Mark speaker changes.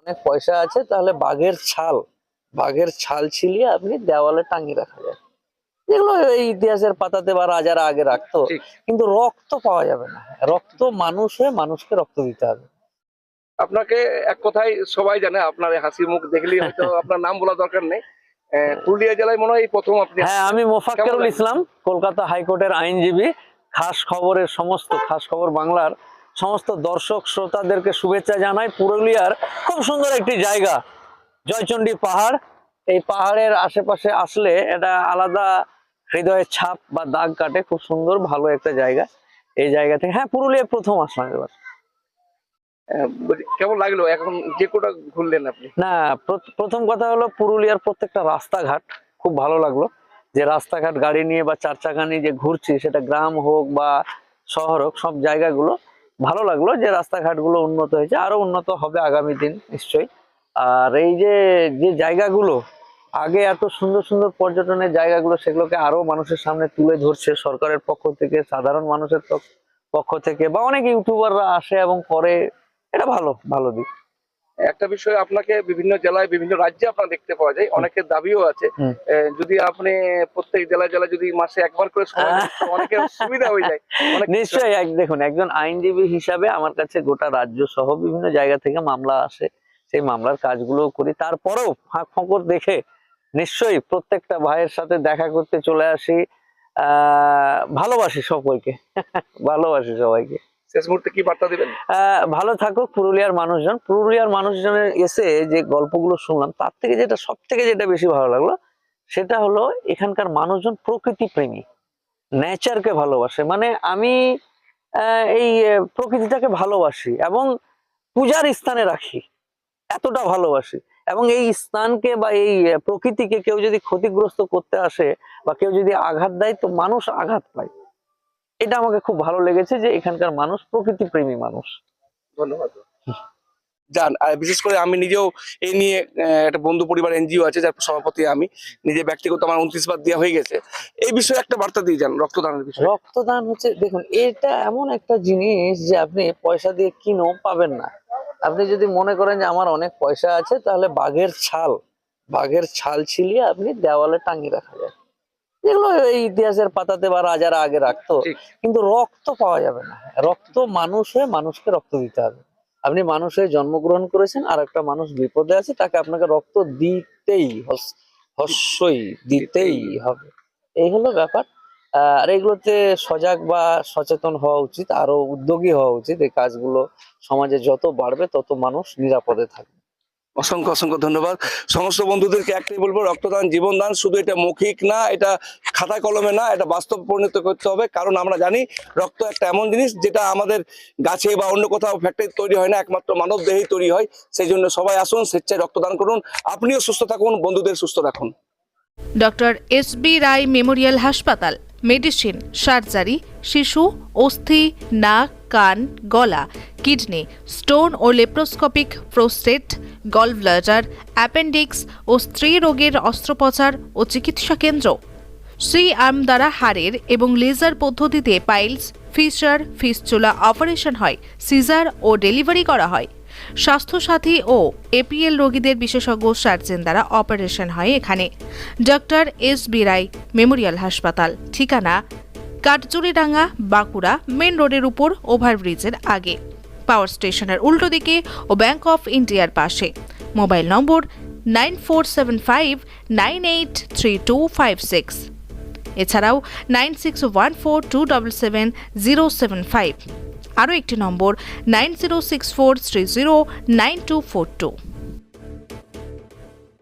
Speaker 1: অনেক পয়সা আছে তাহলে বাঘের ছাল ছিলিয়ে আপনি দেওয়ালে টাঙিয়ে রাখা যায়, যেগুলো এই ইতিহাসের পাতাতে বা রাজারা আগে রাখতো। কিন্তু রক্ত পাওয়া যাবে না, রক্ত মানুষ হয়ে মানুষকে রক্ত দিতে হবে।
Speaker 2: আপনাকে এক কথায় সবাই জানে, আপনার হাসি মুখ দেখলেই হয়তো আপনার নাম বলা দরকার নেই। পুরুলিয়া জেলায় মনে হয় প্রথম আপনি।
Speaker 1: হ্যাঁ, আমি মোফাক্কেরুল ইসলাম, কলকাতা হাইকোর্টের আইনজীবী। খাস খবর বাংলার সমস্ত দর্শক শ্রোতাদেরকে শুভেচ্ছা জানাই। পুরুলিয়ার খুব সুন্দর একটি জায়গা জয়চণ্ডী পাহাড়। এই পাহাড়ের আশেপাশে আসলে এটা আলাদা হৃদয়ের ছাপ বা দাগ কাটে। খুব সুন্দর ভালো একটা জায়গা। এই জায়গা থেকে পুরুলিয়ায় প্রথম আসলাম এবার।
Speaker 2: কেমন লাগলো এখন যে কোটা ঘুরলেন আপনি?
Speaker 1: না, প্রথম কথা হলো পুরুলিয়ার প্রত্যেকটা রাস্তাঘাট খুব ভালো লাগলো। যে রাস্তাঘাট গাড়ি নিয়ে বা চার চাকা নিয়ে যে ঘুরছি, সেটা গ্রাম হোক বা শহর হোক, সব জায়গাগুলো ভালো লাগলো। যে রাস্তাঘাটগুলো উন্নত হয়েছে, আরো উন্নত হবে আগামী দিন নিশ্চয়ই। আর এই যে জায়গাগুলো আগে এত সুন্দর সুন্দর পর্যটনের জায়গাগুলো, সেগুলোকে আরো মানুষের সামনে তুলে ধরছে সরকারের পক্ষ থেকে, সাধারণ মানুষের পক্ষ থেকে, বা অনেক ইউটিউবাররা আসে এবং করে। এটা ভালো দিক।
Speaker 2: একটা বিষয়, আপনাকে বিভিন্ন জেলায় বিভিন্ন রাজ্যে আপনার দেখতে পাওয়া যায়, অনেকের দাবিও আছে যদি আপনি প্রত্যেক জেলায় যদি মাসে একবার করে সময় দেন, অনেকের সুবিধা হয়ে যায়।
Speaker 1: নিশ্চয়ই। দেখুন, একজন আইনজীবী হিসাবে আমার কাছে গোটা রাজ্য সহ বিভিন্ন জায়গা থেকে মামলা আসে, সেই মামলার কাজগুলো করি। তারপরেও ফাঁক ফোকর দেখে নিশ্চয়ই প্রত্যেকটা ভাইয়ের সাথে দেখা করতে চলে আসি। ভালোবাসি সবাইকে, ভালোবাসি সবাইকে।
Speaker 2: শেষ মুহূর্তে কি বার্তা দিবেন?
Speaker 1: ভালো থাকুক পুরুলিয়ার মানুষজনের এসে যে গল্পগুলো শুনলাম, তার থেকে সব থেকে যেটা বেশি ভালো লাগলো, সেটা হলো এখানকার মানুষজন প্রকৃতি প্রেমী, নেচারকে ভালোবাসে। মানে আমি এই প্রকৃতিটাকে ভালোবাসি এবং পূজার স্থানে রাখি, এতটা ভালোবাসি। এবং এই স্থানকে বা এই প্রকৃতিকে কেউ যদি ক্ষতিগ্রস্ত করতে আসে বা কেউ যদি আঘাত দেয়, তো মানুষ আঘাত পায়। এটা আমাকে খুব ভালো লেগেছে যে এখানকার মানুষ প্রকৃতি প্রেমী মানুষ।
Speaker 2: ধন্যবাদ। যান, আর বিশেষ করে আমি নিজেও এই নিয়ে একটা বন্ধু পরিবার এনজিও আছে, যার সভাপতি আমি নিজে। ব্যক্তিগত আমার 29 বার দেওয়া হয়ে গেছে। এই বিষয়ে একটা বার্তা দিয়ে যান রক্তদানের বিষয়ে।
Speaker 1: রক্তদান হচ্ছে, দেখুন, এটা এমন একটা জিনিস যে আপনি পয়সা দিয়ে কিনেও পাবেন না। আপনি যদি মনে করেন যে আমার অনেক পয়সা আছে, তাহলে বাঘের ছাল ছিলিয়ে আপনি দেওয়ালে টাঙিয়ে রাখা যায়, যেগুলো এই ইতিহাসের পাতাতে বা রাজারা আগে রাখতো। কিন্তু রক্ত পাওয়া যাবে না, রক্ত মানুষ হয়ে মানুষকে রক্ত দিতে হবে। আপনি মানুষ হয়ে জন্মগ্রহণ করেছেন, আর একটা মানুষ বিপদে আছে, তাকে আপনাকে রক্ত দিতেই হবে। এই হলো ব্যাপার। আর এগুলোতে সজাগ বা সচেতন হওয়া উচিত, আরো উদ্যোগী হওয়া উচিত। এই কাজগুলো সমাজে যত বাড়বে, তত মানুষ নিরাপদে থাকবে।
Speaker 2: অসংখ্য ধন্যবাদ। সমস্ত বন্ধুদেরকে একটাই বলবো, রক্তদান জীবনদান। শুধু এটা মৌখিক না, এটা খাতা কলমে না, এটা বাস্তব পরিণত করতে হবে। কারণ আমরা জানি রক্ত একটা এমন জিনিস যেটা আমাদের গাছে বা অন্য কোথাও ফ্যাক্টরি তৈরি হয় না, একমাত্র মানব দেহেই তৈরি হয়। সেই জন্য সবাই আসুন, স্বেচ্ছায় রক্তদান করুন। আপনিও সুস্থ থাকুন, বন্ধুদের সুস্থ রাখুন।
Speaker 3: Doctor SB. রায় মেমোরিয়াল হাসপাতাল, মেডিসিন, সার্জারি, শিশু, অস্থি, নাক, কান, গলা, কিডনি, স্টোন ও লেপ্রোস্কোপিক, প্রোস্টেট, গলব্লাডার, অ্যাপেন্ডিক্স ও স্ত্রী রোগের অস্ত্রোপচার ও চিকিৎসা কেন্দ্র। শ্রী আর্ম দ্বারা হাড়ের এবং লেজার পদ্ধতিতে পাইলস, ফিশার, ফিস্চুলা অপারেশন হয়, সিজার ও ডেলিভারি করা হয়। স্বাস্থ্যসাথী ও এপিএল রোগীদের বিশেষজ্ঞ সার্জন দ্বারা অপারেশন হয় এখানে। Doctor SB. রায় মেমোরিয়াল হাসপাতাল, ঠিকানা কাটজুরিডাঙ্গা, বাঁকুড়া, মেন রোডের উপর ওভারব্রিজের আগে, পাওয়ার স্টেশনের উল্টো দিকে ও ব্যাংক অফ ইন্ডিয়ার পাশে। মোবাইল নম্বর 9475983256, এছাড়াও 9614277075, আরও একটি নম্বর 9064309242।